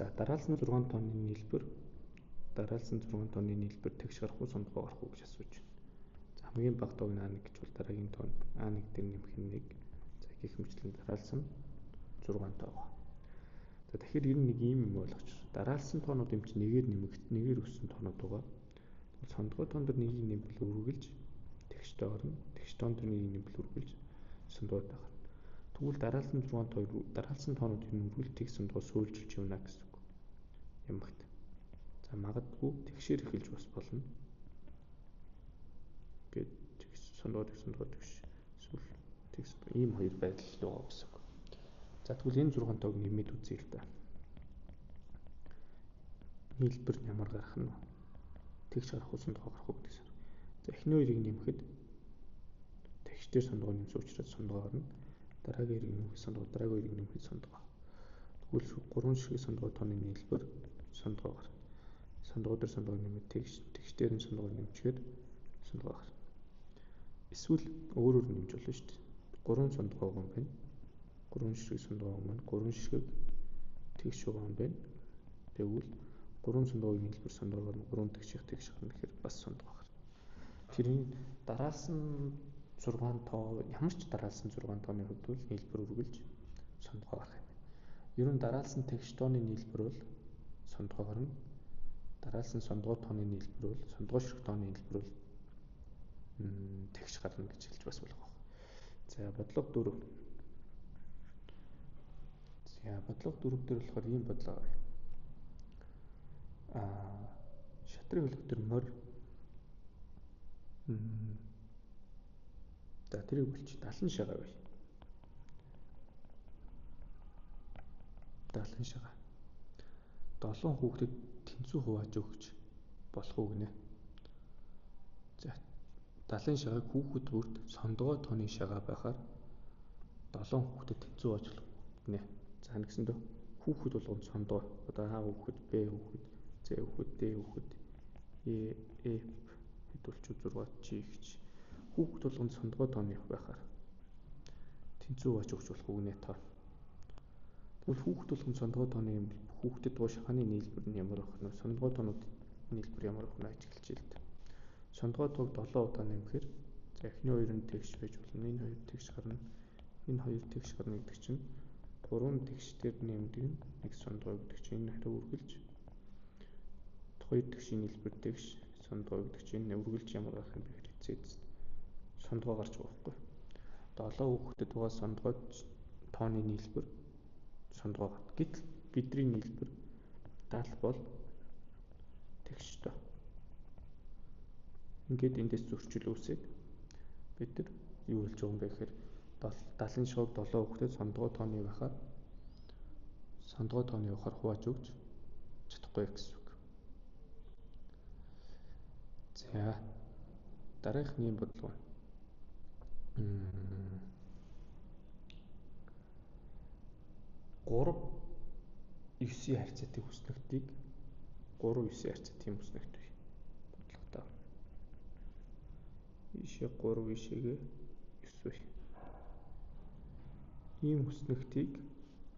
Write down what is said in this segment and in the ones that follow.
За дараалсан 6 тонны нийлбэр тэгш гарах уу сондгоо гарах уу гэж асууж байна. За хамгийн бага тоог нь А1 гэж бол дараагийн тоонд А1 дээр нэмэх нь 1. За гэх мэтлэн дараалсан 6 тоо. За тэгэхээр ер нь нэг ийм юм ойлгож байна. Дараалсан тоонууд юм чинь нэгээр өссөн тоонууд байгаа. Сондгоо тоон дээр нэгийг нэмбэл үргэлж тэгштэй орно. Тэгш тоон дээр нэгийг нэмбэл үргэлж сондгоод байна. Тэгвэл дараалсан тоонууд ер нь үргэлж тэг сондгоо сөөлжилж явна гэсэн үг. Ямагт. За магадгүй тэгшээр эхэлж бас болно. Гэт сондгоо тэгш эсвэл тэгс ийм хоёр байдал байгаа гэсэн үг. За тэгвэл энэ 6 тоог нэмээд үзье л да. Нийлбэр нь ямар гарах нь вэ? Тэгш гарах уу сондгоо гарах уу гэдгээс. За эхний хоёрыг нэмэхэд тэгштэй сондгоо нэмсэн учраас сондгоо орно. Дараагийн хоёрыг нэмэхэд сондгоо, дараагийн хоёрыг нэмэхэд сондгоо. Тэгвэл 3 ширхэг сондгоо тооны нийлбэр сондгоо гарна. Сондгоо дээр сондгоо нэмээд тэгшээр нь сондгоо нэмчихэд сондгоо гарна. Эсвэл өөрөөр нэмж болно шүү дээ. 3 сондгоо байгаа юм байна. 3 ширхэг сондгоо байгаа маань 3 ширхэг тэгш байгаа юм байна. Тэгвэл 3 сондгоогийн нийлбэр сондгоо гарна. 3 тэгших тэгш гарна гэхээр бас сондгоо гарна. Тэрний дараалсан 6 тоо ямар ч дараалсан 6 тооны хувьд бол нийлбэр үргэлж сондгоо гарах юм. Ер нь дараалсан тэгш тооны нийлбэр бол сондгоо гарна. Дараалсан сондгоо тооны нийлбэр бол сондгоо ширхэг тооны нийлбэр бол тэгш гарна гэж хэлж бас болох байна. За бодлого 4. За бодлого 4 дээр болохоор ийм бодлого авъя. Шатрын хөлөг төр морь за тэрийг болчих. Далан шагаа бай. Далан шагаа. 7 хүүхдэд тэнцүү хувааж өгч болох уу гинэ. За далан шагааг хүүхэд бүрт сондгоо тооны шагаа байхаар 7 хүүхдэд тэнцүү хувааж болох гинэ. За нэгсэндээ хүүхэд болгонд сондгоо. Одоо А хүүхэд, Б хүүхэд, З хүүхэд, Д хүүхэд, F хэд болчих 6 G гэж. Хүүхэд болгонд сондгоо тооны байхаар тэнцүү хувааж өгч болох уу гинэ тоо. Тэгвэл хүүхэд болгонд сондгоо тооны юм хүүхдэд дуу шахааны нийлбэр нь ямар байх вэ? Сондгоо тоонууд нийлбэр ямар байх вэ гэж хэлчихье л дээ. Сондгоо тоог 7 удаа нэмэхээр за эхний хоёр нь тэгш байж болно. Энэ хоёр тэгш гарна. Энэ хоёр тэгш гарна гэдэг чинь 3 тэгшээр нэмдэг нь 1 сондгоо гэдэг чинь энэ хэрэг үргэлж хоёр тэгшийн нийлбэр тэгш сондгоо гэдэг чинь энэ үргэлж ямар гарах юм бэ гэхээр эцээд сондгоо гарч байгаа байхгүй. 7 хүүхдэд байгаа сондгоо тооны нийлбэр сондгоо гарна. Гэтэл бидний нийлбэр дал бол тэгштэй. Ингээд эндээс зөрчил үүсээд бид нар юу хэлж байгаа юм бэ гэхээр далан шоог 7 хүүхдэд сондгоо тооны байхаар хувааж өгч чадахгүй гэсэн үг. За дараагийнхны бодлого. 3-9 харьцаатай хүснэгтийг 3-9 харьцаатай хүснэгт бий. Бодлоготой. Ишээ 3 ишээгээ 9 бий. Ийм хүснэгтийг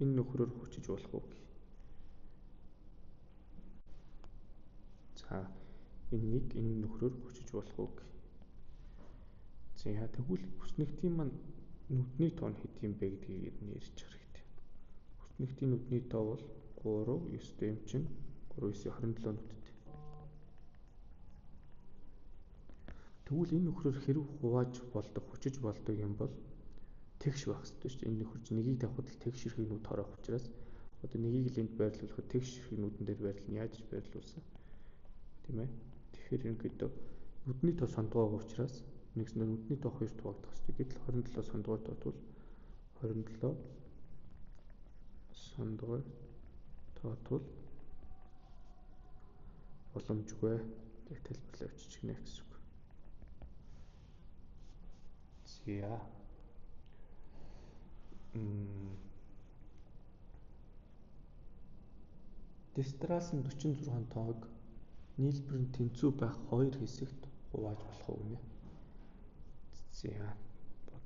энэ нөхрөөр хүчиж болох уу гэх. За энэ нөхрөөр хүчиж болох уу гэх. За тэгвэл хүснэгтийн маань нүдний тоо нь хэд юм бэ гэдгийг ярьж хэрэгтэй. Хүснэгтийн нүдний тоо бол 3 9 дэм чинь 3 9 27 нүдтэй. Тэгвэл энэ нөхрөөр хэрэг хувааж болдог, хүчиж болдог юм бол тэгш байх хэрэгтэй шүү дээ. Энэ нөхөр чинь нэгийг тавихад л тэгш ширхэг нүд хороох учраас одоо нэгийг лэнд байрлуулахад тэгш ширхэг нүдэн дээр байрлал яаж байрлуулсан? Тийм ээ. Тэгэхээр ерөнхийдөө нүдний тоо сондгоо байгаа учраас нэгснээр нүдний тоо 2 хуваагдах хэрэгтэй. Гэтэл 27 сондгоо тоо тул 27 сондгоо тоо тул боломжгүй гэж тайлбарлаж авчиж гинэ гэсэн үг. За дистралсан 46 тоог нийлбэр нь тэнцүү байх хоёр хэсэгт хувааж болох уу гинэ. За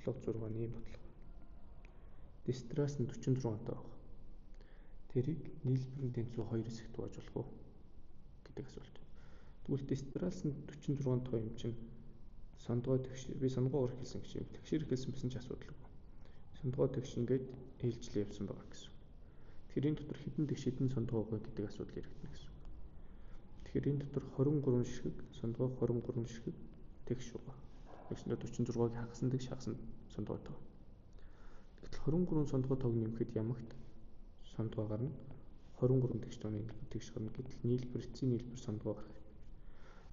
бодлого 6-ны бодлого. Дистралсан 46 тоо. тэрийг нийлбэрийн тэнцүү 2 хэсэгт хувааж болох уу гэдэг асуулт. Тэгвэл дистралсын 46 тоо юм чинь сондгой тэгш би сондгойгоор хэлсэн гэж юм. Тэгшэр хэлсэн байсан ч асуудалгүй. Сондгой тэгш ингээд ээлжлээ явсан байгаа гэсэн. Тэгэхээр энэ дотор хэдэн тэгш хэдэн сондгой байгаа гэдэг асуудал яригдана гэсэн. Тэгэхээр энэ дотор 23 ширхэг, сондгой 23 ширхэг тэгш байгаа. Тэгшэндээ 46-ыг хагасан тэгш хагасан сондгой тоо. Гэтэл 23 сондгой тоог нэмэхэд ямагт сондгой гарна 23 тэгш тооны тэгш гарна гэтэл нийлбэр эцсийн нийлбэр сондгой гарах.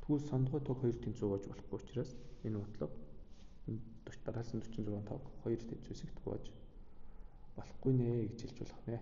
Тэгвэл сондгой тоог 2 тэнцүү хувааж болохгүй учраас энэ бодлого дараалсан 46 тоог 2 тэнцүү хэсэгт хувааж болохгүй нэ гэж хэлж болох нэ.